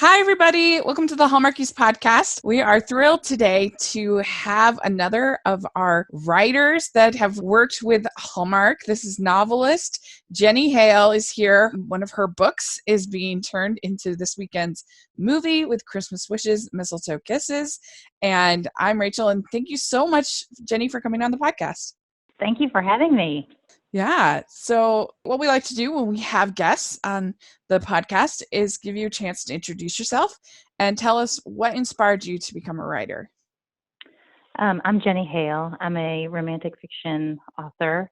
Hi, everybody. Welcome to the Hallmarkies podcast. We are thrilled today to have another of our writers that have worked with Hallmark. This is novelist Jenny Hale is here. One of her books is being turned into this weekend's movie with Christmas Wishes, Mistletoe Kisses. And I'm Rachel, and thank you so much, Jenny, for coming on the podcast. Thank you for having me. Yeah. So what we like to do when we have guests on the podcast is give you a chance to introduce yourself and tell us what inspired you to become a writer. I'm Jenny Hale. I'm a romantic fiction author.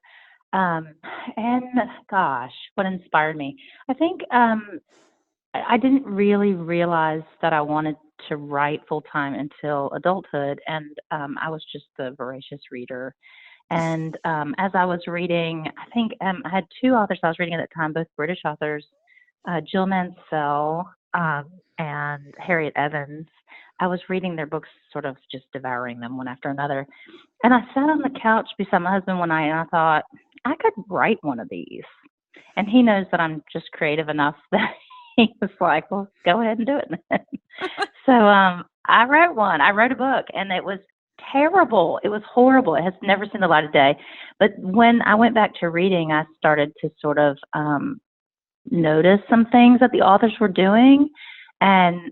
And gosh, what inspired me? I think I didn't really realize that I wanted to write full time until adulthood. And I was just a voracious reader. And as I was reading, I think I had two authors I was reading at that time, both British authors, Jill Mansell and Harriet Evans. I was reading their books, sort of just devouring them one after another. And I sat on the couch beside my husband one night and I thought, I could write one of these. And he knows that I'm just creative enough that he was like, well, go ahead and do it then. So I wrote one. I wrote a book, and it was terrible. It was horrible. It has never seen the light of day. But when I went back to reading, I started to sort of notice some things that the authors were doing and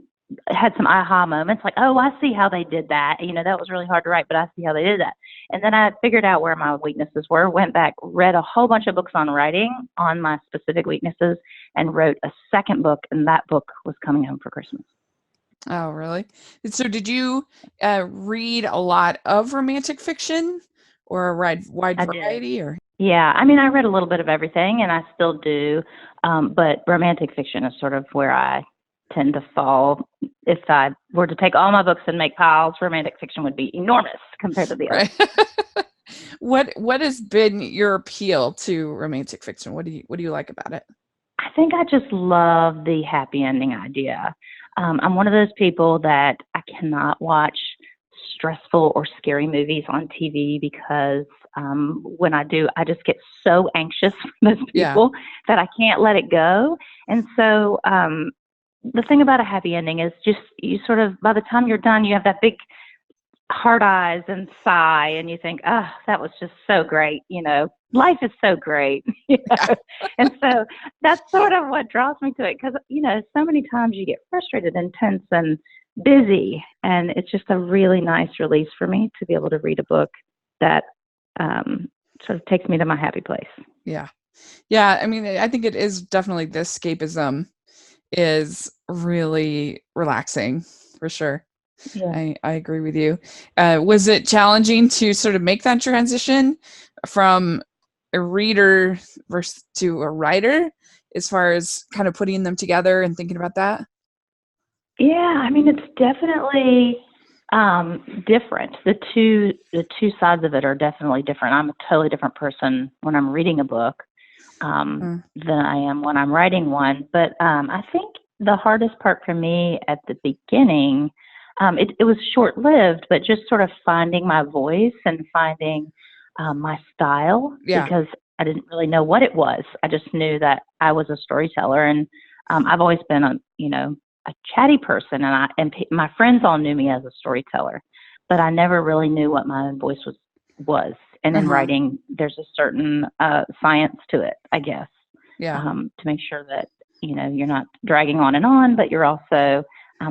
had some aha moments like, oh, I see how they did that. You know, that was really hard to write, but I see how they did that. And then I figured out where my weaknesses were, went back, read a whole bunch of books on writing on my specific weaknesses, and wrote a second book, and that book was Coming Home for Christmas. Oh, really? So did you read a lot of romantic fiction or a wide variety? Or Yeah, I mean, I read a little bit of everything, and I still do, but romantic fiction is sort of where I tend to fall. If I were to take all my books and make piles, romantic fiction would be enormous compared to the others. Right. What has been your appeal to romantic fiction? What do you like about it? I think I just love the happy ending idea. I'm one of those people that I cannot watch stressful or scary movies on TV because when I do, I just get so anxious for those people that I can't let it go. And so the thing about a happy ending is just you sort of, by the time you're done, you have that big hard eyes and sigh, and you think, oh, that was just so great. You know, life is so great. You know? And so that's sort of what draws me to it because, you know, so many times you get frustrated and tense and busy, and it's just a really nice release for me to be able to read a book that sort of takes me to my happy place. Yeah. I mean, I think it is definitely, the escapism is really relaxing for sure. Yeah. I agree with you. Was it challenging to sort of make that transition from a reader versus to a writer, as far as kind of putting them together and thinking about that? Yeah, I mean, it's definitely different. The two sides of it are definitely different. I'm a totally different person when I'm reading a book than I am when I'm writing one. But I think the hardest part for me at the beginning, it was short-lived, but just sort of finding my voice and finding my style, because I didn't really know what it was. I just knew that I was a storyteller, and I've always been a chatty person, and my friends all knew me as a storyteller, but I never really knew what my own voice was. And in writing, there's a certain science to it, I guess, to make sure that, you know, you're not dragging on, but you're also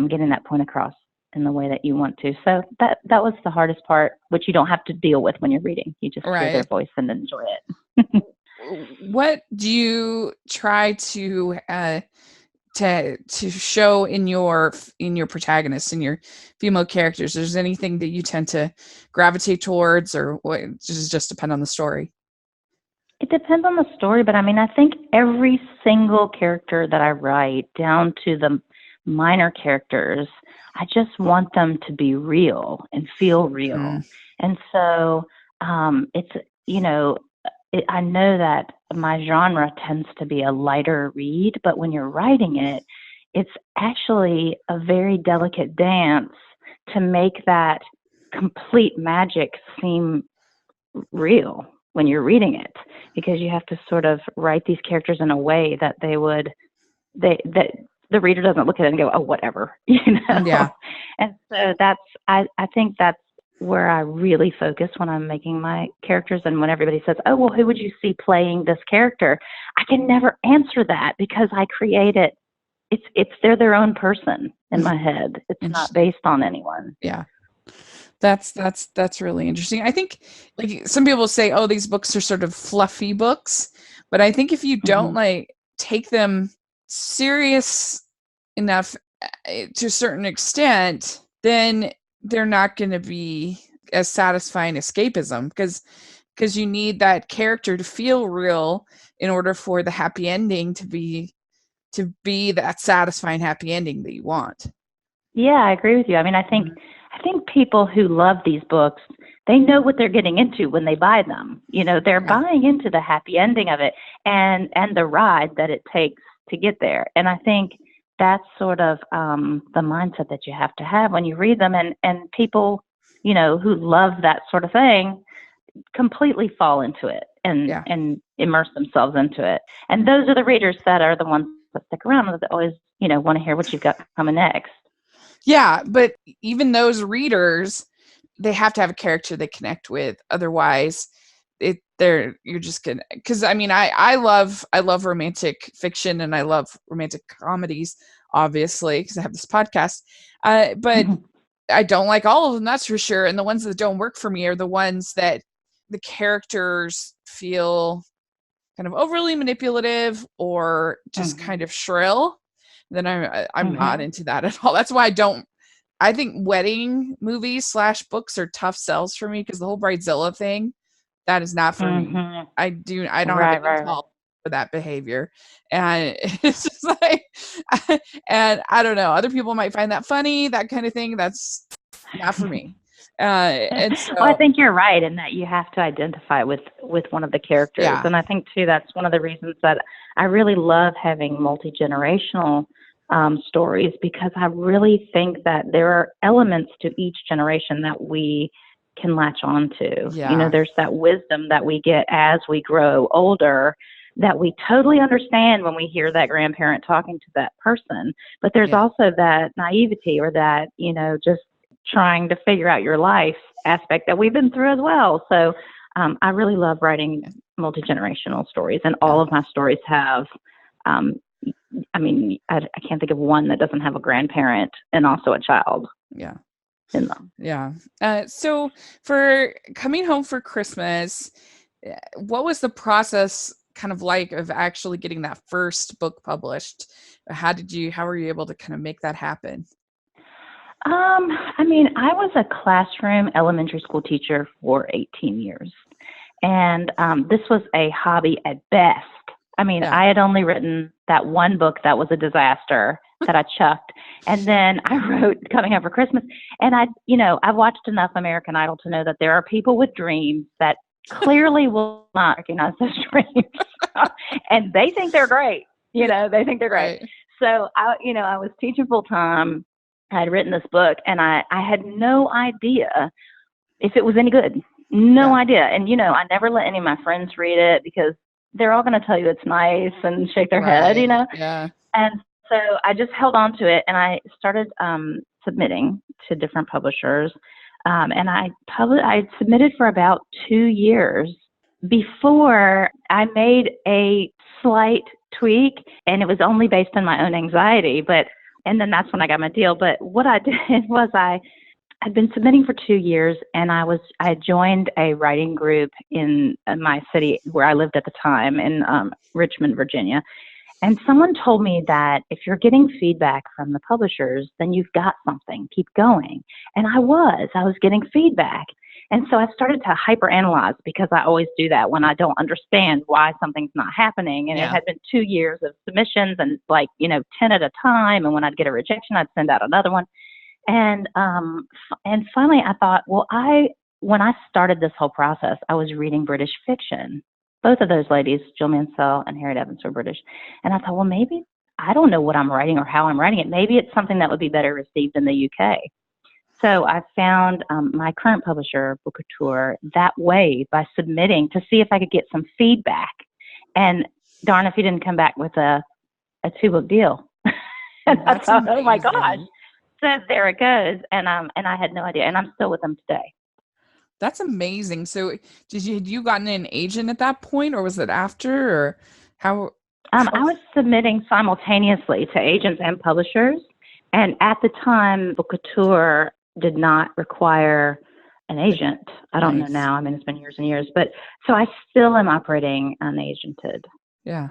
getting that point across in the way that you want to. So that was the hardest part, which you don't have to deal with when you're reading. You just hear their voice and enjoy it. What do you try to show in your protagonists, in your female characters? Is there anything that you tend to gravitate towards, or what, does it just depend on the story? It depends on the story, but I mean, I think every single character that I write, down to the minor characters, I just want them to be real and feel real. And so it's, you know, I know that my genre tends to be a lighter read, but when you're writing it, it's actually a very delicate dance to make that complete magic seem real when you're reading it, because you have to sort of write these characters in a way that the reader doesn't look at it and go, oh, whatever, Yeah. And so I think that's where I really focus when I'm making my characters. And when everybody says, oh, well, who would you see playing this character? I can never answer that because I create it. They're their own person in my head. It's not Interesting. based on anyone. Yeah. That's really interesting. I think like some people say, oh, these books are sort of fluffy books, but I think if you don't Hmm. like take them serious enough to a certain extent, then they're not going to be as satisfying escapism because you need that character to feel real in order for the happy ending to be that satisfying happy ending that you want. Yeah, I agree with you. I mean, I think people who love these books, they know what they're getting into when they buy them. They're Yeah. buying into the happy ending of it and the ride that it takes to get there. And I think that's sort of the mindset that you have to have when you read them. And people, who love that sort of thing completely fall into it Yeah. and immerse themselves into it. And those are the readers that are the ones that stick around, that always, want to hear what you've got coming next. Yeah, but even those readers, they have to have a character they connect with. Otherwise, you're just gonna. Because I mean, I love romantic fiction and I love romantic comedies, obviously, because I have this podcast. But I don't like all of them, that's for sure. And the ones that don't work for me are the ones that the characters feel kind of overly manipulative or just kind Hmm. of shrill. Then I'm not Hmm. into that at all. That's why I think wedding movies / books are tough sells for me because the whole bridezilla thing, that is not for me. Hmm. I don't have Right, any right, right. tolerance for that behavior. And it's just like and I don't know, other people might find that funny, that kind of thing. That's not for me. And Well, I so think you're right in that you have to identify with one of the characters, yeah. and I think too that's one of the reasons that I really love having multi-generational stories, because I really think that there are elements to each generation that we can latch on to. Yeah. There's that wisdom that we get as we grow older that we totally understand when we hear that grandparent talking to that person. But there's Yeah. also that naivety, or that, just trying to figure out your life aspect that we've been through as well. So I really love writing multi-generational stories, and all Yeah. of my stories have, um, I mean, I can't think of one that doesn't have a grandparent and also a child Yeah. in them. Yeah. So for coming home for Christmas, what was the process kind of like of actually getting that first book published? How were you able to kind of make that happen? I mean, I was a classroom elementary school teacher for 18 years, and this was a hobby at best. I mean, Yeah. I had only written that one book that was a disaster that I chucked, and then I wrote Coming Home for Christmas. And I've watched enough American Idol to know that there are people with dreams that clearly will not recognize those dreams, and they think they're great. Yeah. They think they're great. Right. So I was teaching full time. I had written this book, and I had no idea if it was any good. No Yeah. idea. And, I never let any of my friends read it because they're all going to tell you it's nice and shake their head. Right. Yeah. And so I just held on to it, and I started submitting to different publishers. And I submitted for about 2 years before I made a slight tweak, and it was only based on my own anxiety. And then that's when I got my deal. But what I did was I'd been submitting for 2 years, and I had joined a writing group in my city where I lived at the time, in Richmond, Virginia. And someone told me that if you're getting feedback from the publishers, then you've got something. Keep going. And I was getting feedback. And so I started to hyperanalyze, because I always do that when I don't understand why something's not happening. And it Yeah. had been 2 years of submissions, and 10 at a time. And when I'd get a rejection, I'd send out another one. And finally I thought, well, when I started this whole process, I was reading British fiction. Both of those ladies, Jill Mansell and Harriet Evans, were British. And I thought, well, maybe I don't know what I'm writing or how I'm writing it. Maybe it's something that would be better received in the UK. So I found my current publisher, Bookouture, that way, by submitting to see if I could get some feedback. And darn if he didn't come back with a 2-book deal. And I That's thought, oh my gosh. amazing. So there it goes. And I had no idea. And I'm still with them today. That's amazing. So had you gotten an agent at that point, or was it after, or how I how was submitting simultaneously to agents and publishers. And at the time, Book Couture did not require an agent. I don't know nice. now. I mean, it's been years and years. But so I still am operating unagented, Yeah.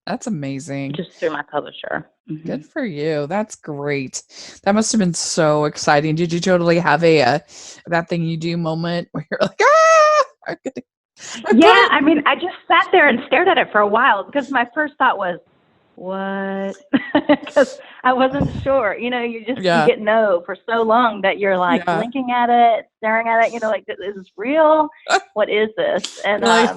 That's amazing. just through my publisher. Good for you. That's great. That must have been so exciting. Did you totally have a that thing you do moment where you're like, ah, I put Yeah, it. I mean, I just sat there and stared at it for a while because my first thought was, what? Because I wasn't sure. You Yeah. get no for so long that you're like Yeah. blinking at it, staring at it. Like, is this real? What is this? And You're like,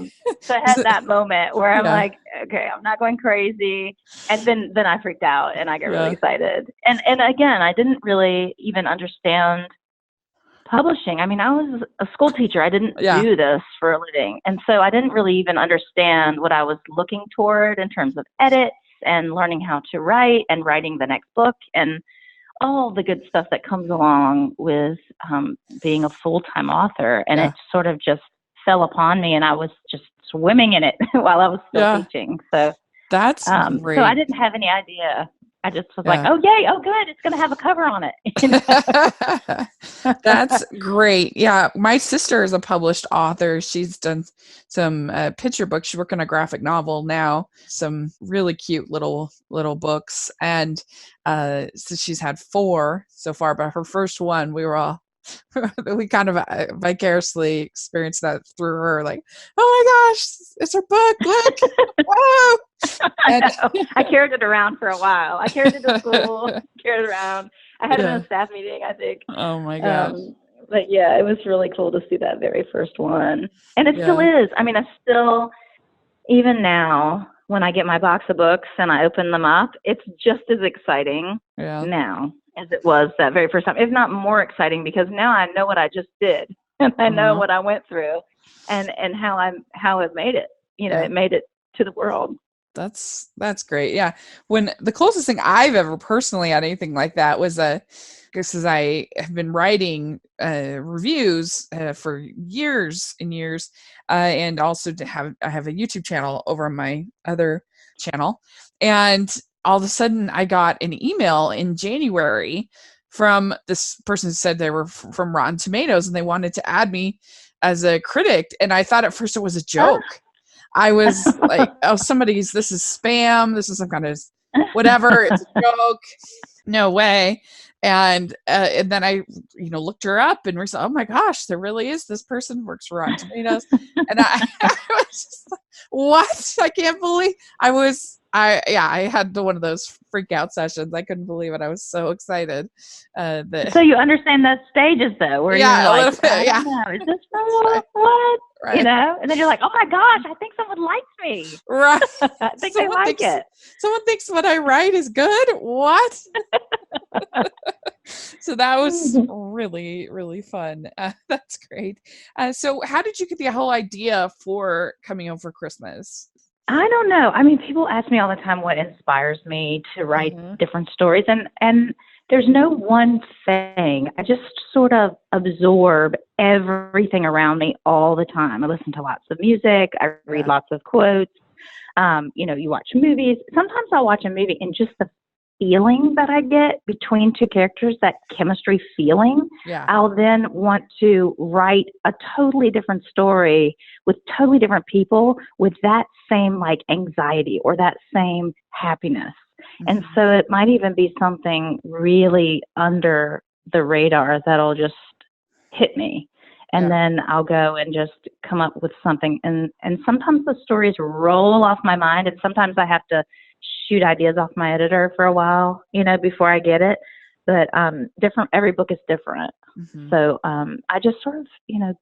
so I is had it, that moment where I'm yeah. like, okay, I'm not going crazy. And then I freaked out and I got really Yeah. excited. And again, I didn't really even understand publishing. I mean, I was a school teacher. I didn't Yeah. do this for a living. And so I didn't really even understand what I was looking toward in terms of edits and learning how to write and writing the next book and all the good stuff that comes along with being a full-time author. And it Yeah. sort of just fell upon me and I was just swimming in it while I was still Yeah. teaching. So That's so I great. didn't have any idea. I just was like, Yeah. oh, yay. Oh, good. It's going to have a cover on it. That's great. Yeah, my sister is a published author. She's done some picture books. She's working on a graphic novel now. Some really cute little books, and so she's had 4 so far. But her first one, we were all we kind of vicariously experienced that through her. Like, oh my gosh, it's her book! Look, whoa! I And know. I carried it around for a while. I carried it to school, carried it around. I had it in yeah. a staff meeting, I think. Oh my gosh. But yeah, it was really cool to see that very first one. And it still Yeah. is. I mean, I still, even now, when I get my box of books and I open them up, it's just as exciting Yeah. now as it was that very first time. If not more exciting, because now I know what I just did and I know Uh-huh. what I went through and how it made it. Yeah. It made it to the world. That's great. Yeah. When the closest thing I've ever personally had anything like that was because I have been writing reviews for years and years, and also I have a YouTube channel over on my other channel, and all of a sudden I got an email in January from this person who said they were from Rotten Tomatoes and they wanted to add me as a critic, and I thought at first it was a joke. I was like, oh, this is spam. This is some kind of whatever. It's a joke. No way. And then I, looked her up and realized, oh my gosh, there really is this person works for Rotten Tomatoes. And I was just like, what? I can't believe I had one of those freak out sessions. I couldn't believe it. I was so excited. So you understand those stages though, where Yeah, you're a like, little bit. I Yeah. don't know, is this Right. real? What? Right. And then you're like, oh my gosh, I think someone likes me. Right. I think they like it. Someone thinks what I write is good. What? So that was really, really fun. That's great. So how did you get the whole idea for coming home for Christmas? I don't know. I mean, people ask me all the time what inspires me to write Mm-hmm. different stories, and there's no one thing. I just sort of absorb everything around me all the time. I listen to lots of music. I read Yeah. lots of quotes. You watch movies. Sometimes I'll watch a movie and just the feeling that I get between two characters, that chemistry feeling, Yeah. I'll then want to write a totally different story with totally different people with that same like anxiety or that same happiness. And Mhm. so it might even be something really under the radar that'll just hit me. And Yeah. then I'll go and just come up with something. And sometimes the stories roll off my mind, and sometimes I have to shoot ideas off my editor for a while, before I get it. But every book is different. Mhm. So I just sort of,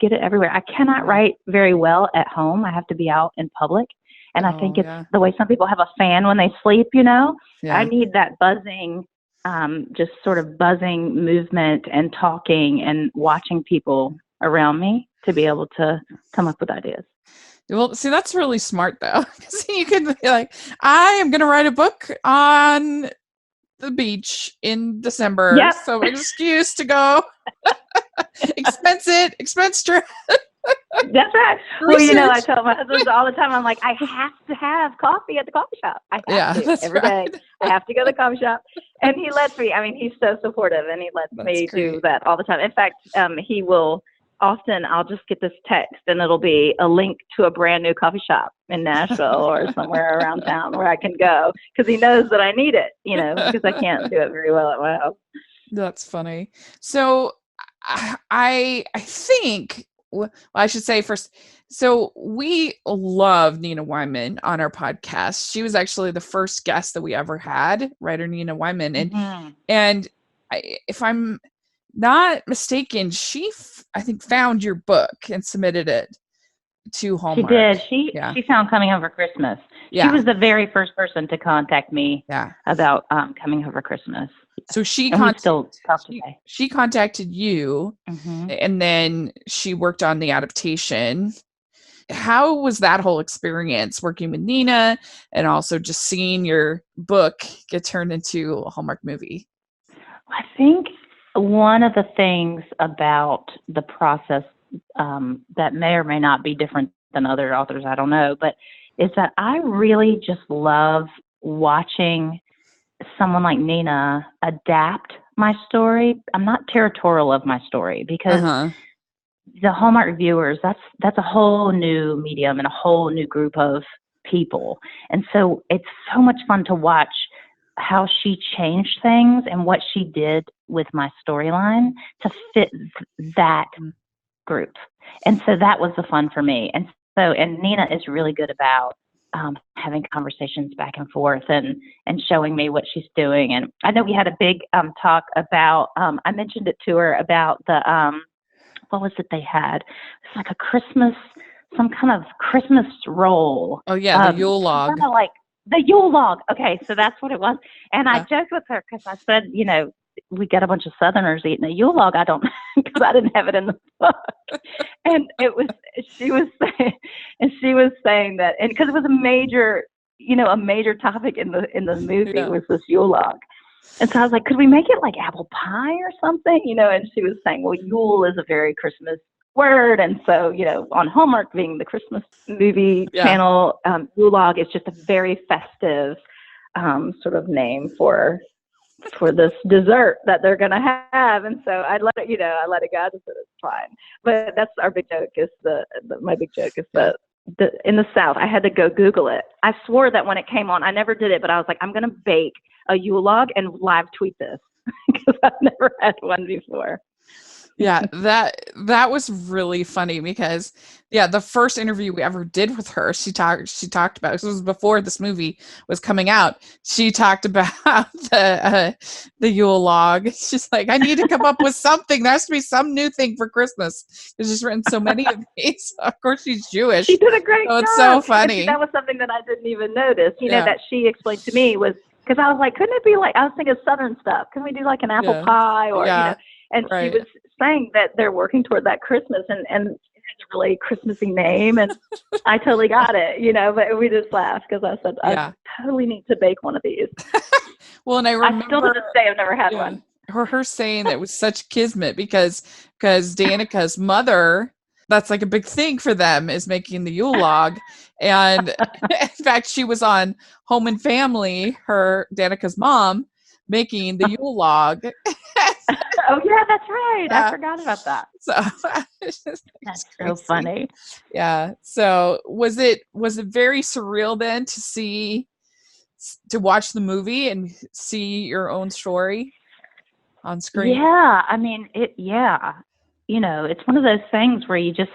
get it everywhere. I cannot write very well at home. I have to be out in public. And I think Oh, it's yeah. the way some people have a fan when they sleep, I Yeah. need that buzzing, just sort of buzzing movement and talking and watching people around me to be able to come up with ideas. Well, see, that's really smart though. 'Cause you can be like, I am going to write a book on the beach in December. Yep. So excuse to go. Expense trip. That's right. Well, I tell my husband all the time, I'm like, I have to have coffee at the coffee shop. I have to that's every day. I have to go to the coffee shop. And he lets me, he's so supportive, and he lets me do that all the time. In fact, he will often, I'll just get this text, and it'll be a link to a brand new coffee shop in Nashville or somewhere around town where I can go, because he knows that I need it, because I can't do it very well at my house. That's funny. So I think, well, I should say first, so we love Nina Wyman on our podcast. She was actually the first guest that we ever had, writer Nina Wyman. And if I'm not mistaken, she, I think, found your book and submitted it to Hallmark. She did. She found Coming Home for Christmas. She was the very first person to contact me about Coming Home for Christmas. So she contacted you, and then she worked on the adaptation. How was that whole experience working with Nina, and also just seeing your book get turned into a Hallmark movie? I think one of the things about the process that may or may not be different than other authors, I don't know, but is that I really just love watching someone like Nina adapt my story. I'm not territorial of my story, because the Hallmark viewers, that's a whole new medium and a whole new group of people. And so it's so much fun to watch how she changed things and what she did with my storyline to fit that group. And so that was the fun for me. And Nina is really good about having conversations back and forth and showing me what she's doing. And I know we had a big talk about, I mentioned it to her about the, what was it they had? It's like some kind of Christmas roll. Oh yeah, the Yule Log. Kind of like the Yule Log. Okay, so that's what it was. And I joked with her because I said, we get a bunch of Southerners eating a Yule Log. I don't, because I didn't have it in the book. And she was saying that, and because it was a major topic in the movie was this Yule Log. And so I was like, could we make it like apple pie or something? And she was saying, well, Yule is a very Christmas word. And so, on Hallmark being the Christmas movie channel, Yule Log is just a very festive sort of name for this dessert that they're going to have. And so I let it go. Just said it's fine. But that's our big joke is my big joke is that in the South, I had to go Google it. I swore that when it came on, I never did it, but I was like, I'm going to bake a Yule Log and live tweet this because I've never had one before. Yeah, that was really funny because the first interview we ever did with her, she talked about, this was before this movie was coming out. She talked about the Yule Log. She's like, I need to come up with something. There has to be some new thing for Christmas. There's just written so many of these. Of course, she's Jewish. She did a great job. It's so funny. That was something that I didn't even notice. That she explained to me was because I was like, couldn't it be like, I was thinking Southern stuff. Can we do like an apple pie or And she was saying that they're working toward that Christmas and it has a really Christmassy name. And I totally got it, but we just laughed because I said, I totally need to bake one of these. Well, and I remember, I still to this day, I've never had one. Her saying that it was such kismet because Danica's mother, that's like a big thing for them is making the Yule Log. And in fact, she was on Home and Family, Danica's mom, making the Yule Log. Oh yeah, that's right. I forgot about that. So that's so funny. Yeah. So was it very surreal then to watch the movie and see your own story on screen? Yeah, it's one of those things where you just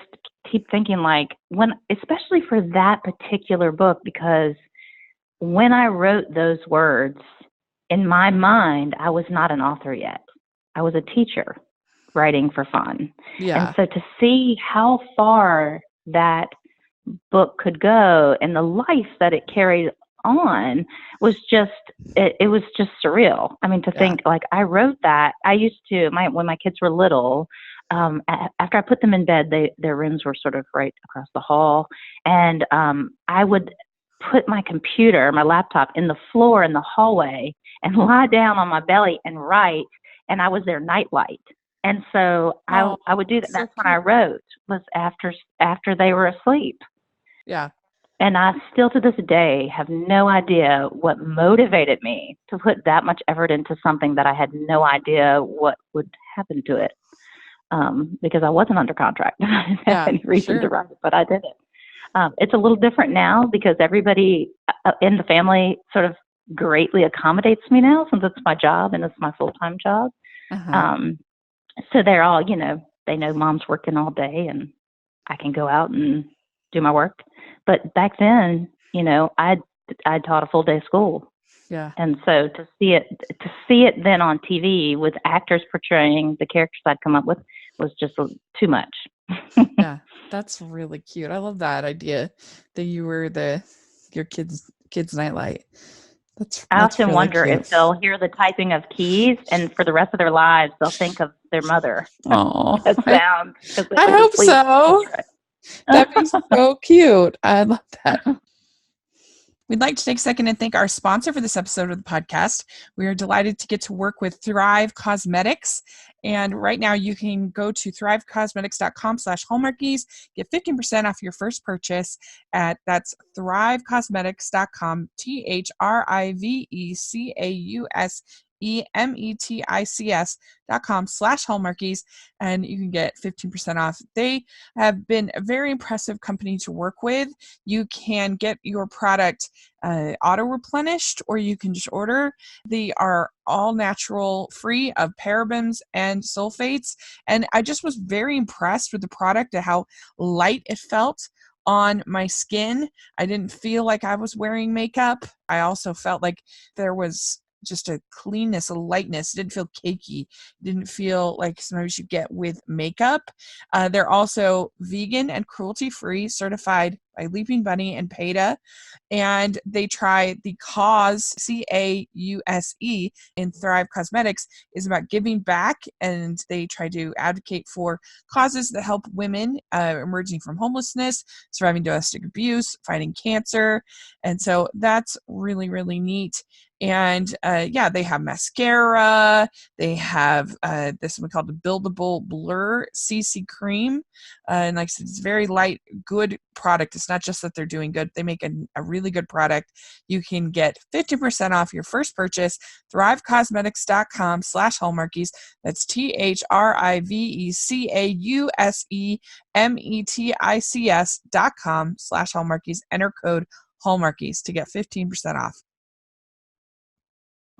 keep thinking like especially for that particular book, because when I wrote those words in my mind, I was not an author yet. I was a teacher writing for fun. Yeah. And so to see how far that book could go and the life that it carried on was just, it was just surreal. To think like I wrote that. I used to, when my kids were little, after I put them in bed, their rooms were sort of right across the hall. And I would put my laptop in the floor in the hallway and lie down on my belly and write, and I was their nightlight. And so Oh, I would do that. so That's when I cute. wrote, was after they were asleep. Yeah. And I still to this day have no idea what motivated me to put that much effort into something that I had no idea what would happen to it. Because I wasn't under contract. I didn't have Yeah, any reason to sure. write it, but I did it. It's a little different now because everybody in the family sort of greatly accommodates me now, since it's my job and it's my full-time job. Uh-huh. Um, so they're all, they know mom's working all day and I can go out and do my work. But back then, I taught a full day of school. Yeah. And so to see it then on TV with actors portraying the characters I'd come up with was just too much. Yeah. That's really cute. I love that idea that you were your kids nightlight. I That's often really wonder if cute. they'll hear the typing of keys and for the rest of their lives they'll think of their mother. Oh, That sound because they I was hope asleep. so. That'd be so cute. I love that. We'd like to take a second and thank our sponsor for this episode of the podcast. We are delighted to get to work with Thrive Cosmetics. And right now you can go to thrivecosmetics.com/hallmarkies, get 15% off your first purchase that's thrivecosmetics.com, THRIVECAUSEMETICS.com/hallmarkies, and you can get 15% off. They have been a very impressive company to work with. You can get your product auto replenished, or you can just order. They are all natural, free of parabens and sulfates. And I just was very impressed with the product and how light it felt on my skin. I didn't feel like I was wearing makeup. I also felt like there was just a cleanness, a lightness. It didn't feel cakey. It didn't feel like sometimes you get with makeup. They're also vegan and cruelty-free, certified by Leaping Bunny and PETA. And they try the cause, CAUSE, in Thrive Cosmetics is about giving back. And they try to advocate for causes that help women emerging from homelessness, surviving domestic abuse, fighting cancer. And so that's really, really neat. And they have mascara. They have this one called the Buildable Blur CC Cream. And like I said, it's very light, good product. It's not just that they're doing good. They make a really good product. You can get 50% off your first purchase, thrivecosmetics.com/hallmarkies. That's THRIVECAUSEMETICS.com/hallmarkies. Enter code hallmarkies to get 15% off.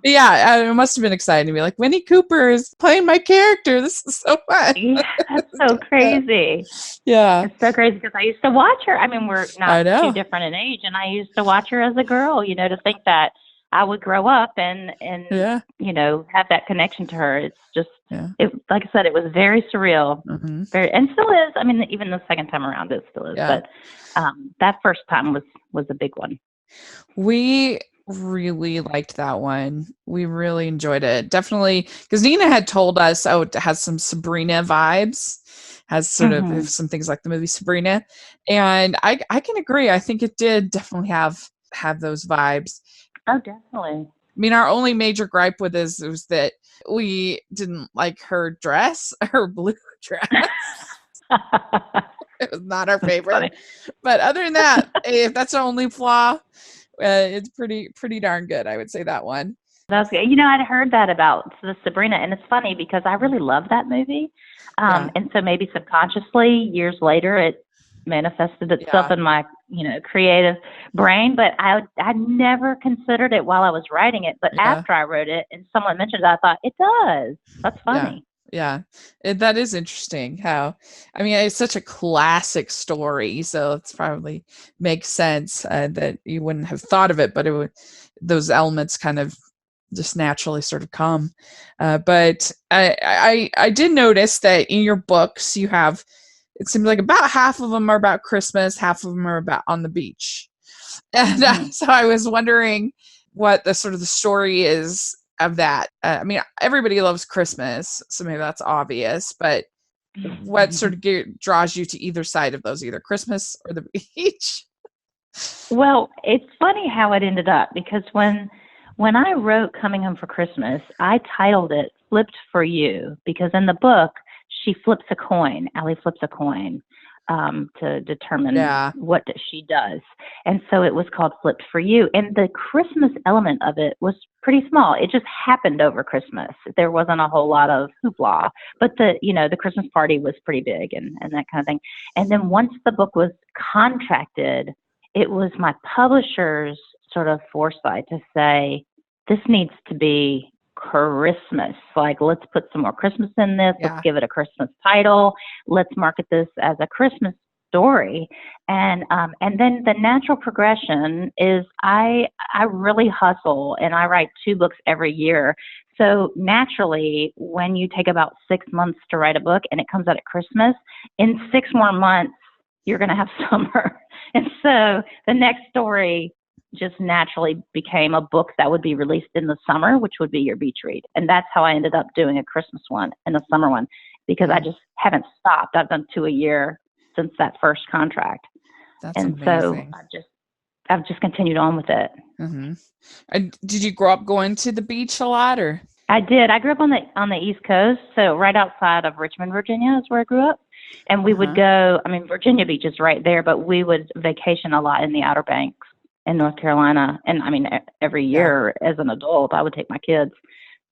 Yeah, it must have been exciting to be like, Winnie Cooper is playing my character. This is so fun. Yeah, that's so crazy. Yeah, It's so crazy because I used to watch her. I mean, we're not I too know. different in age, and I used to watch her as a girl, to think that I would grow up and Yeah, have that connection to her. It's just, yeah. like I said, it was very surreal. Hmm. Very, and still is. I mean, even the second time around, it still is. Yeah. But that first time was a big one. We really liked that one. We really enjoyed it. Definitely, because Nina had told us, it has some Sabrina vibes, has sort Hmm. of some things like the movie Sabrina. And I can agree. I think it did definitely have those vibes. Oh, definitely. I mean, our only major gripe with this was that we didn't like her dress, her blue dress. It was not our That's favorite. funny. But other than that, if that's the only flaw, it's pretty darn good. I would say that one. That's good. I'd heard that about the Sabrina, and it's funny because I really love that movie. Yeah. And so maybe subconsciously, years later, it manifested itself Yeah. in my, creative brain. But I never considered it while I was writing it. But Yeah. after I wrote it and someone mentioned it, I thought it does. That's Yeah. funny. Yeah. That is interesting how, I mean, it's such a classic story. So it's probably makes sense that you wouldn't have thought of it, but those elements kind of just naturally sort of come. But I did notice that in your books you have, it seems like about half of them are about Christmas, half of them are about on the beach. And so I was wondering what the sort of the story is of that. I mean, everybody loves Christmas, so maybe that's obvious, but what sort of draws you to either side of those, either Christmas or the beach? Well, it's funny how it ended up because when When I wrote Coming Home for Christmas, I titled it Flipped for You because in the book, she flips a coin. Allie flips a coin to determine Yeah. what she does. And so it was called Flipped for You. And the Christmas element of it was pretty small. It just happened over Christmas. There wasn't a whole lot of hoopla, but the Christmas party was pretty big and that kind of thing. And then once the book was contracted, it was my publisher's sort of foresight to say, this needs to be Christmas. Like, let's put some more Christmas in this. Yeah. Let's give it a Christmas title. Let's market this as a Christmas story. And then the natural progression is I really hustle and I write 2 books every year. So naturally, when you take about 6 months to write a book and it comes out at Christmas, in 6 more months, you're going to have summer. And so the next story just naturally became a book that would be released in the summer, which would be your beach read. And that's how I ended up doing a Christmas one and a summer one, because I just haven't stopped. I've done 2 a year since that first contract. That's and amazing. So I've just continued on with it. Mm-hmm. Did you grow up going to the beach a lot, or? I did. I grew up on the East Coast, so right outside of Richmond, Virginia is where I grew up. And we would go, Virginia Beach is right there, but we would vacation a lot in the Outer Banks in North Carolina. And every year as an adult, I would take my kids.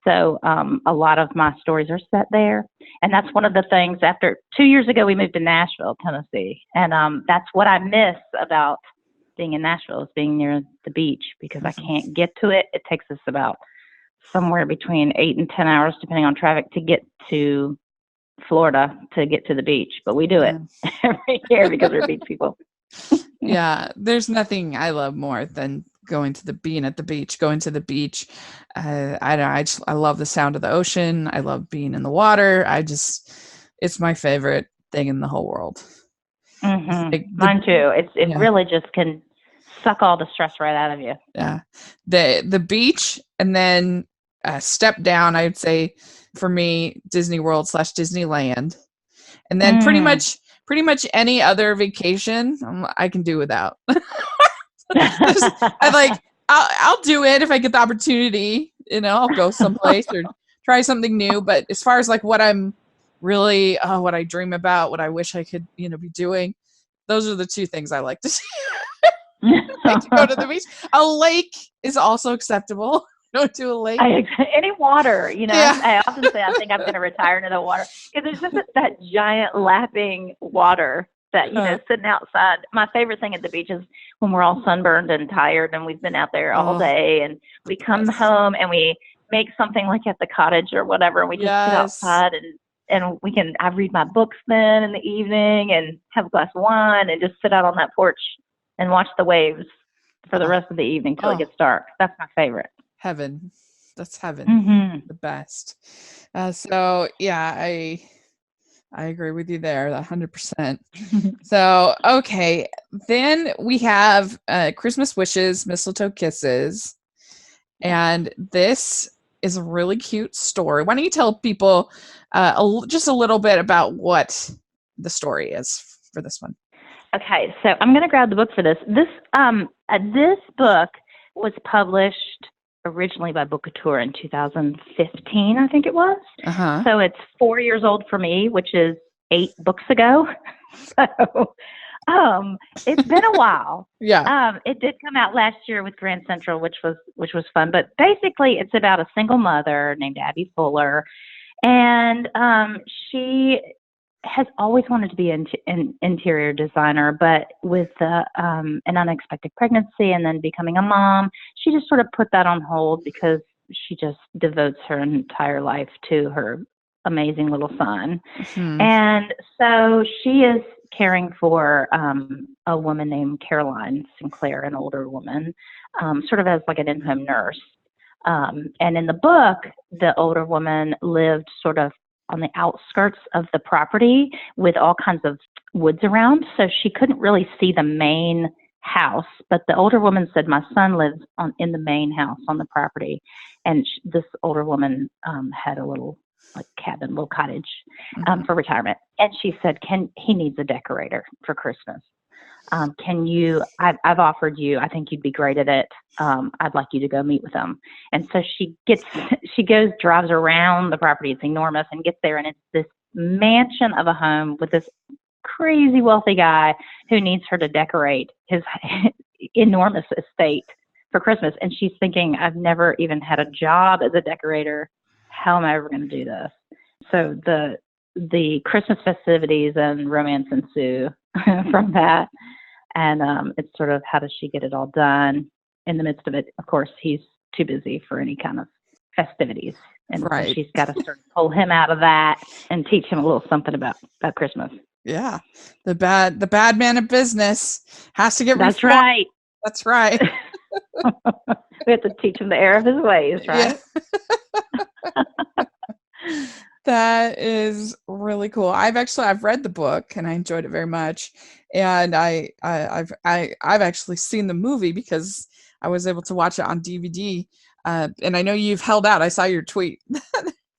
So a lot of my stories are set there. And that's one of the things. After 2 years ago, we moved to Nashville, Tennessee. And that's what I miss about being in Nashville, is being near the beach, because I can't get to it. It takes us about somewhere between 8 and 10 hours, depending on traffic, to get to Florida to get to the beach. But we do it every year because we're beach people. Yeah, there's nothing I love more than going to being at the beach, going to the beach. I love the sound of the ocean. I love being in the water. It's my favorite thing in the whole world. Like mine too. It really just can suck all the stress right out of you. Yeah, the beach, and then step down, I would say for me, Disney World / Disneyland, and then pretty much any other vacation I can do without. I'll do it if I get the opportunity. I'll go someplace or try something new. But as far as like what I'm really, what I dream about, what I wish I could, be doing, those are the 2 things I like to see. I like to go to the beach. A lake is also acceptable. Go to a lake. Any water, I often say I think I'm going to retire into the water, because there's just that giant lapping water that, sitting outside. My favorite thing at the beach is when we're all sunburned and tired and we've been out there all day, and we come home and we make something like at the cottage or whatever, and we just sit outside and I read my books then in the evening and have a glass of wine and just sit out on that porch and watch the waves for the rest of the evening till it gets dark. That's my favorite. Heaven. That's heaven. The best. So yeah, I agree with you there, 100%. So, okay. Then we have Christmas Wishes, Mistletoe Kisses. And this is a really cute story. Why don't you tell people just a little bit about what the story is for this one? Okay, so I'm going to grab the book for this. This book was published originally by Bookouture in 2015, I think it was. So it's 4 years old for me, which is 8 books ago. So it's been a while. It did come out last year with Grand Central, which was fun. But basically, it's about a single mother named Abby Fuller, and she has always wanted to be an interior designer, but with an unexpected pregnancy and then becoming a mom, she just sort of put that on hold because she just devotes her entire life to her amazing little son. And so she is caring for a woman named Caroline Sinclair, an older woman, sort of as like an in-home nurse. And in the book, the older woman lived sort of on the outskirts of the property with all kinds of woods around. So she couldn't really see the main house. But the older woman said, my son lives in the main house on the property. And this older woman had a little cabin, little cottage for retirement. And she said, he needs a decorator for Christmas. I've offered you, I think you'd be great at it. I'd like you to go meet with them. And so she goes, drives around the property. It's enormous, and gets there, and it's this mansion of a home with this crazy wealthy guy who needs her to decorate his enormous estate for Christmas. And she's thinking, I've never even had a job as a decorator. How am I ever going to do this? So the Christmas festivities and romance ensue from that. And it's sort of, how does she get it all done? In the midst of it, of course, he's too busy for any kind of festivities. And so she's got to sort of pull him out of that and teach him a little something about Christmas. Yeah. The bad man of business has to get That's reformed. right. That's right. We have to teach him the error of his ways, right? Yeah. That is really cool. I've read the book and I enjoyed it very much. And I've actually seen the movie because I was able to watch it on DVD. And I know you've held out. I saw your tweet.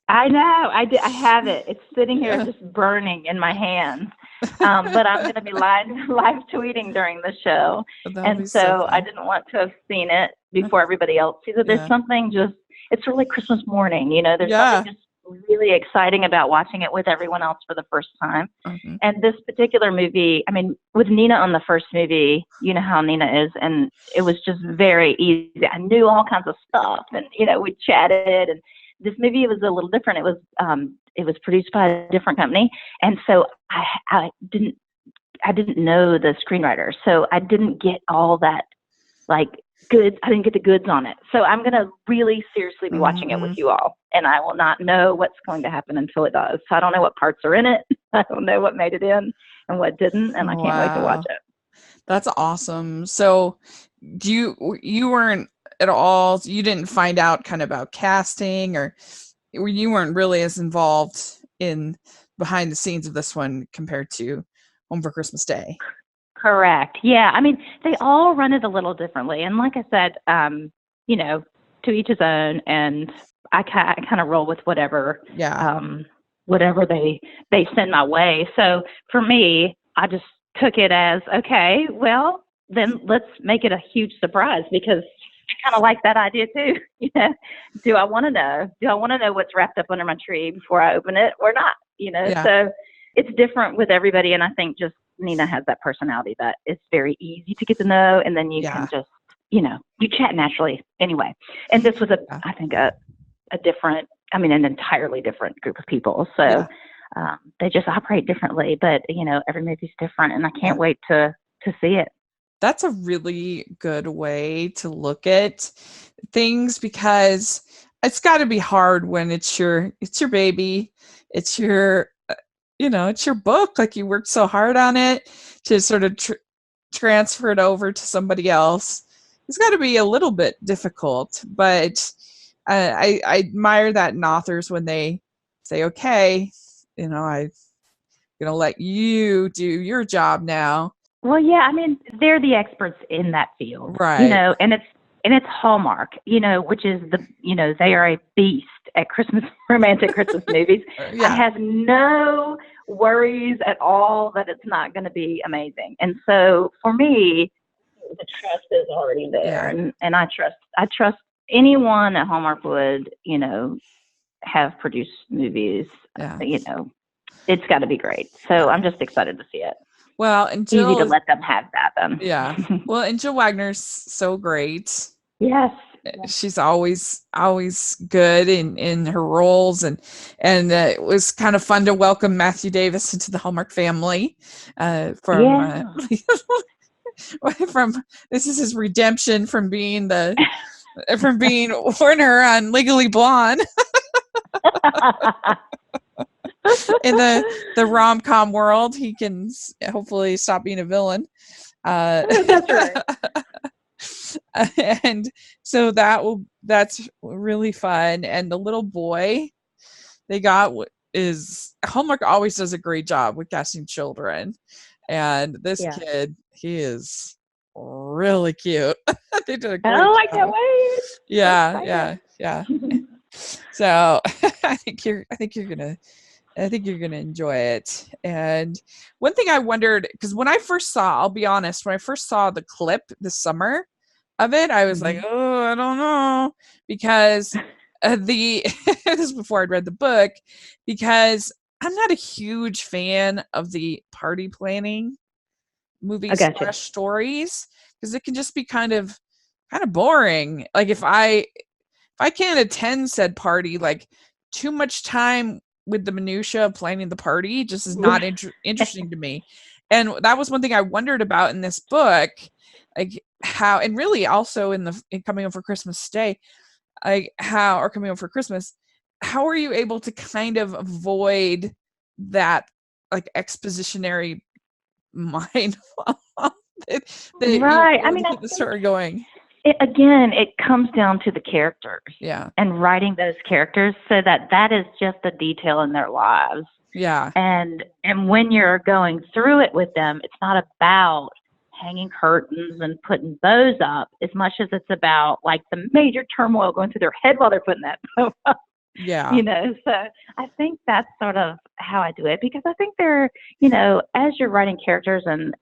I know. I have it. It's sitting here just burning in my hands. But I'm going to be live tweeting during the show. And so I didn't want to have seen it before everybody else sees it. There's something it's really Christmas morning, there's something just really exciting about watching it with everyone else for the first time. Mm-hmm. And this particular movie, I mean, with Nina on the first movie, you know how Nina is, and it was just very easy. I knew all kinds of stuff, and we chatted. And this movie was a little different. It was produced by a different company, and so I didn't know the screenwriter, so I didn't get all that goods. I didn't get the goods on it. So I'm going to really seriously be watching it with you all, and I will not know what's going to happen until it does. So I don't know what parts are in it. I don't know what made it in and what didn't, and I can't wait to watch it. That's awesome. So you weren't at all, you didn't find out kind of about casting, or you weren't really as involved in behind the scenes of this one compared to Home for Christmas Day? Correct. Yeah. I mean, they all run it a little differently. And like I said, to each his own. And I kind of roll with whatever they send my way. So for me, I just took it as, okay, well, then let's make it a huge surprise, because I kind of like that idea too. Do I want to know? Do I want to know what's wrapped up under my tree before I open it or not? So it's different with everybody. And I think just Nina has that personality that it's very easy to get to know, and then you can just, you chat naturally anyway. And this was I think an entirely different group of people. So they just operate differently, but every movie's different, and I can't wait to see it. That's a really good way to look at things, because it's got to be hard when it's your baby, it's your it's your book. Like, you worked so hard on it to sort of transfer it over to somebody else. It's got to be a little bit difficult, but I admire that in authors when they say, okay, I'm going to let you do your job now. Well, yeah, I mean, they're the experts in that field, right? And it's Hallmark, which is they are a beast at romantic Christmas movies. I have no worries at all that it's not going to be amazing. And so for me, the trust is already there, and I trust anyone at Hallmark would, have produced movies. It's got to be great. So I'm just excited to see it. Well, and Jill, easy to let them have that then. Yeah. Well, and Jill Wagner's so great. Yes. She's always good in her roles, and it was kind of fun to welcome Matthew Davis into the Hallmark family. From this is his redemption from being Warner on Legally Blonde. In the rom-com world, he can hopefully stop being a villain. That's right. And so that's really fun. And the little boy they got is Hallmark always does a great job with casting children, and this kid, he is really cute. They did a great job. I can't wait. Yeah. So I think you're gonna I think you're going to enjoy it. And one thing I wondered, because when I first saw, I'll be honest, when I first saw the clip this summer of it, I was like, Mhm. oh, I don't know, because this is before I'd read the book, because I'm not a huge fan of the party planning I movies gotcha. slash stories, because it can just be kind of boring. Like if I can't attend said party, like too much time with the minutia of planning the party just is not interesting to me. And that was one thing I wondered about in this book, like how, and really also in Coming Home for Christmas Day, like how, or Coming Home for Christmas, how are you able to kind of avoid that like expositionary mind that, that you Right. I really mean, I get the think story going? it comes down to the characters Yeah. and writing those characters so that that is just a detail in their lives. Yeah. And when you're going through it with them, it's not about hanging curtains and putting bows up as much as it's about like the major turmoil going through their head while they're putting that bow up. Yeah. So I think that's sort of how I do it, because I think they're, as you're writing characters, and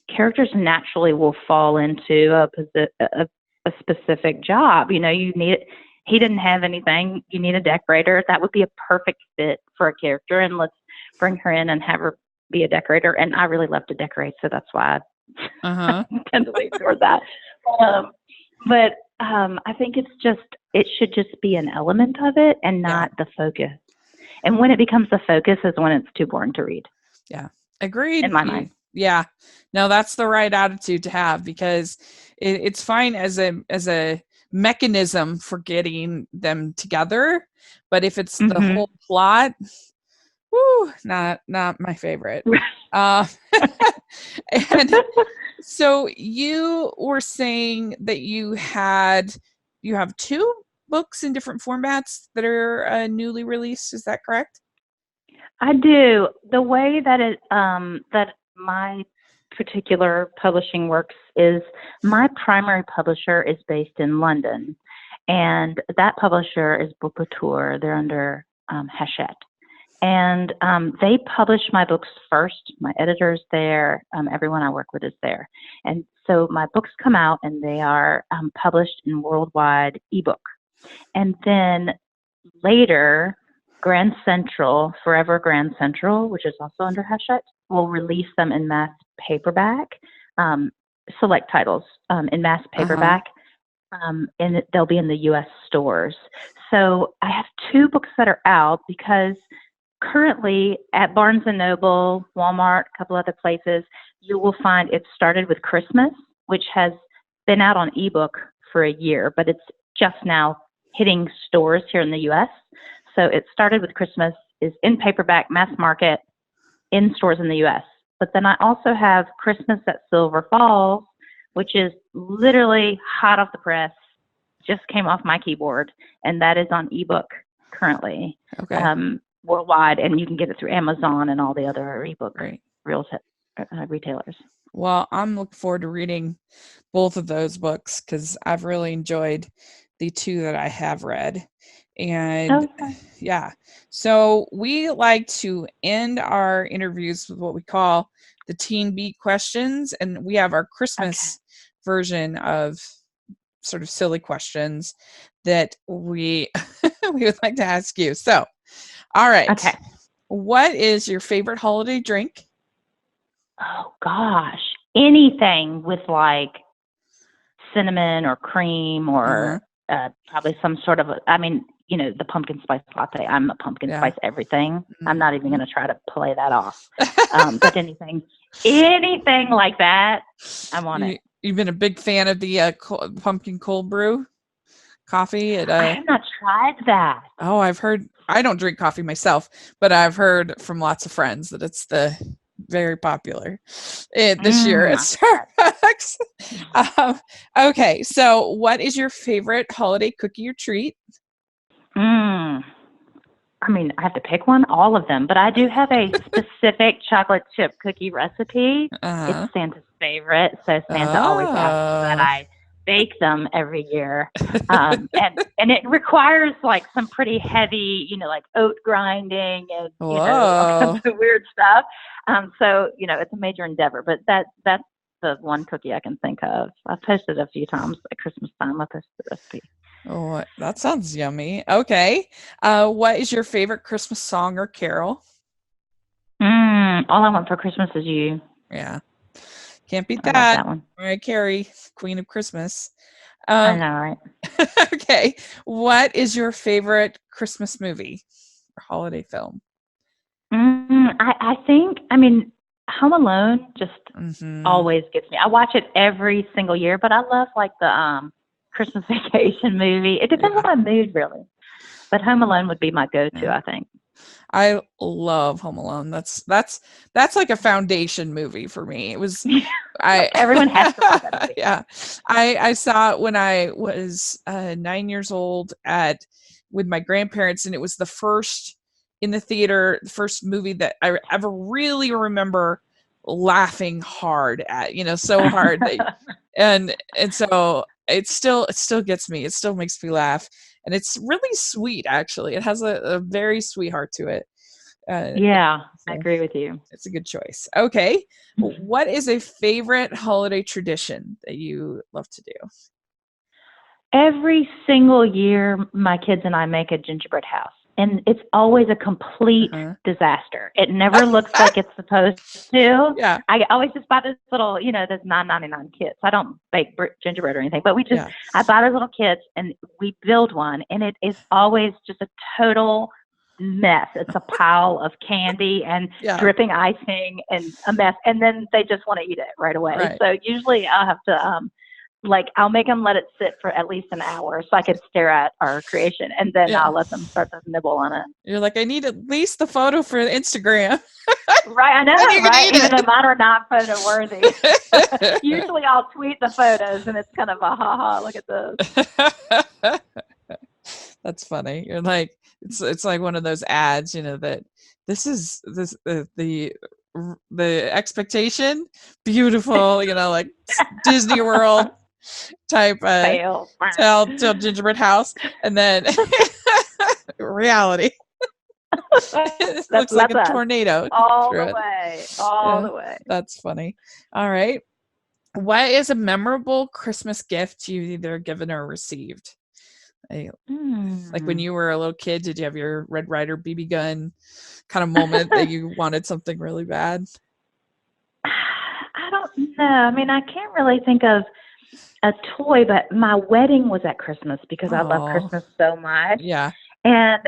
characters naturally will fall into a specific job. You need, he didn't have anything, you need a decorator. That would be a perfect fit for a character, and let's bring her in and have her be a decorator. And I really love to decorate, so that's why I Uh-huh. tend to lean toward that. Um, but I think it should just be an element of it and Yeah. not the focus. And when it becomes the focus is when it's too boring to read, Yeah. Agreed. in my mind. Yeah. No, that's the right attitude to have, because it's fine as a mechanism for getting them together, but if it's the Hmm. whole plot, whoo, not my favorite. Uh, and so you were saying that you have two books in different formats that are newly released. Is that correct? I do. The way that that my particular publishing works is my primary publisher is based in London, and that publisher is Book Latour. They're under Hachette. And they publish my books first. My editor's there. Everyone I work with is there. And so my books come out and they are published in worldwide ebook. And then later, Grand Central, Forever Grand Central, which is also under Hachette, will release them in mass paperback, um, select titles in mass Uh-huh. paperback, and they'll be in the U.S. stores. So I have two books that are out because currently at Barnes and Noble, Walmart, a couple other places, you will find it started with Christmas, which has been out on ebook for a year, but it's just now hitting stores here in the US. So it started with Christmas, is in paperback, mass market, in stores in the US. But then I also have Christmas at Silver Falls, which is literally hot off the press, just came off my keyboard, and that is on ebook currently. Okay. Worldwide, and you can get it through Amazon and all the other ebook Great. retailers. Well, I'm looking forward to reading both of those books because I've really enjoyed the two that I have read. And Okay. yeah, so we like to end our interviews with what we call the Teen Beat questions. And we have our Okay. Christmas version of sort of silly questions that we we would like to ask you. So, all right. Okay. What is your favorite holiday drink? Oh gosh, anything with like cinnamon or cream Uh-huh. or probably some sort of the pumpkin spice latte. I'm a pumpkin Yeah. spice everything. I'm not even Mhm. going to try to play that off. But anything like that, I want it. You've been a big fan of the pumpkin cold brew coffee at I have not tried that. oh, I've heard. I don't drink coffee myself, but I've heard from lots of friends that it's the very popular this year at I bet. Starbucks. um, okay, so what is your favorite holiday cookie or treat? Mm. I mean, I have to pick one, all of them, but I do have a specific chocolate chip cookie recipe. It's Uh-huh. Santa's favorite, so Santa always asks that Oh, I bake them every year. And it requires like some pretty heavy, like oat grinding and, all kinds Whoa. of weird stuff. So, it's a major endeavor, but that's the one cookie I can think of. I've posted a few times at Christmas time. I posted the recipe. Oh, that sounds yummy. Okay. What is your favorite Christmas song or carol? All I Want for Christmas Is You. Yeah. Can't beat I love that. that one. Mariah Carey, Queen of Christmas. I know, right? Okay. What is your favorite Christmas movie or holiday film? I think, Home Alone just Mm-hmm. always gets me. I watch it every single year, but I love like the Christmas Vacation movie. It depends Yeah. on my mood, really. But Home Alone would be my go-to, Yeah. I think. I love Home Alone. That's like a foundation movie for me. It was I Like everyone has to watch that movie. yeah. I saw it when I was 9 years old with my grandparents, and it was the first in the theater, the first movie that I ever really remember laughing hard at, so hard that, and so it still gets me. It still makes me laugh, and it's really sweet. Actually, it has a very sweet heart to it. Yeah, I So agree with you. it's a good choice. Okay, what is a favorite holiday tradition that you love to do? Every single year, my kids and I make a gingerbread house, and it's always a complete Uh-huh. disaster. It never looks like it's supposed to. Yeah, I always just buy this little, this $9.99 kits. I don't bake gingerbread or anything, but yeah, I buy those little kits and we build one, and it is always just a total mess. It's a pile of candy and yeah. dripping icing and a mess, and then they just want to eat it right away. Right. So usually I'll have to I'll make them let it sit for at least an hour so I can stare at our creation, and then Yeah. I'll let them start to nibble on it. You're like, I need at least the photo for Instagram. Right, I know, And you can right? eat Even it. though mine are not photo worthy. Usually I'll tweet the photos, and it's kind of a ha-ha, look at this. That's funny. You're like, it's like one of those ads, that the expectation, beautiful, like Disney World type Fail. tell gingerbread house, and then reality. It looks like a us. tornado All through the it. way. All the way. That's funny. All right. What is a memorable Christmas gift you've either given or received? Like when you were a little kid, did you have your Red Ryder BB gun kind of moment that you wanted something really bad? I don't know. I can't really think of a toy, but my wedding was at Christmas because I love Oh, Christmas so much. yeah. And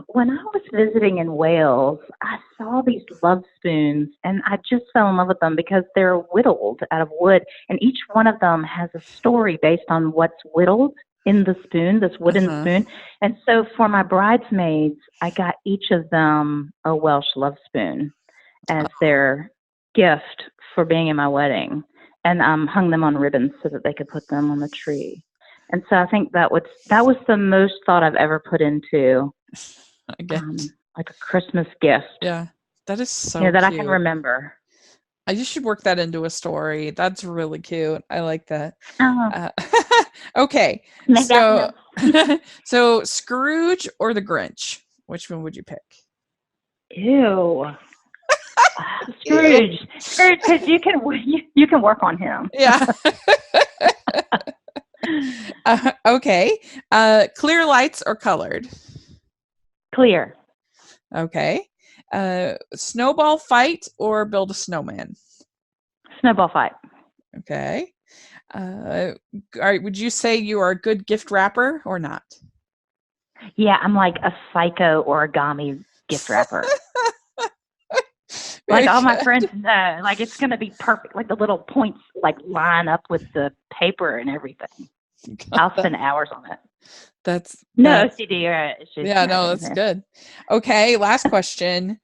when I was visiting in Wales, I saw these love spoons, and I just fell in love with them because they're whittled out of wood, and each one of them has a story based on what's whittled in the spoon, this wooden Uh-huh. spoon. And so for my bridesmaids, I got each of them a Welsh love spoon as their gift for being in my wedding, and hung them on ribbons so that they could put them on the tree. And so I think that was the most thought I've ever put into I get. like a Christmas gift. Yeah. That is so that cute. I can remember. You should work that into a story. That's really cute. I like that. Oh, Okay. maybe So, so Scrooge or the Grinch? Which one would you pick? Ew. Scrooge, because you can work on him. Yeah. Okay. Clear lights or colored? Clear. Okay. Snowball fight or build a snowman? Snowball fight. Okay. All right, would you say you are a good gift wrapper or not? Yeah, I'm like a psycho origami gift wrapper. Like all my friends know, like it's gonna be perfect. Like the little points like line up with the paper and everything. I'll spend hours on it. That's no OCD or issues. Yeah, no, that's good. Okay, last question.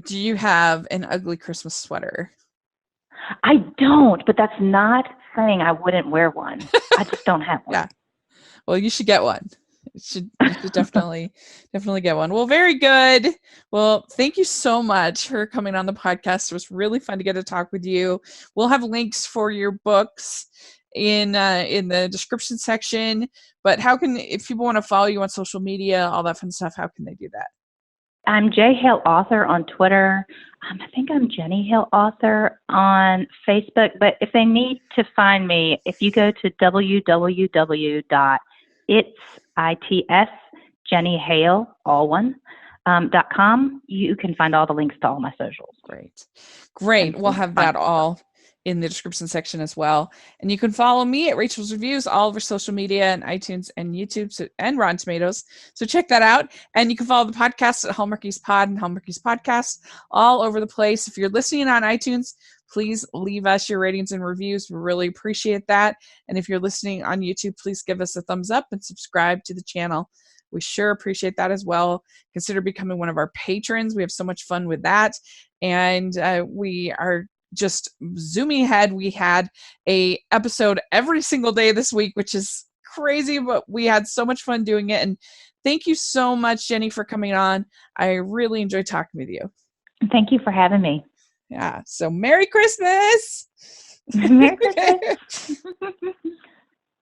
Do you have an ugly Christmas sweater? I don't, but that's not saying I wouldn't wear one. I just don't have one. Yeah. Well, you should get one. You should definitely get one. Well, very good. Well, thank you so much for coming on the podcast. It was really fun to get to talk with you. We'll have links for your books in the description section. But if people want to follow you on social media, all that fun stuff, how can they do that? I'm J Hale Author on Twitter. I think I'm Jenny Hale Author on Facebook. But if they need to find me, if you go to www.jennyhale.com, you can find all the links to all my socials. Great. We'll have that all in the description section as well. And you can follow me at Rachel's Reviews, all over social media and iTunes and YouTube and Rotten Tomatoes. So check that out. And you can follow the podcast at Hallmarkies Pod and Hallmarkies Podcast all over the place. If you're listening on iTunes, please leave us your ratings and reviews. We really appreciate that. And if you're listening on YouTube, please give us a thumbs up and subscribe to the channel. We sure appreciate that as well. Consider becoming one of our patrons. We have so much fun with that. And we are just zooming ahead. We had a episode every single day this week, which is crazy, but we had so much fun doing it. And thank you so much, Jenny, for coming on. I really enjoyed talking with you. Thank you for having me. Yeah. So Merry Christmas. Merry Christmas.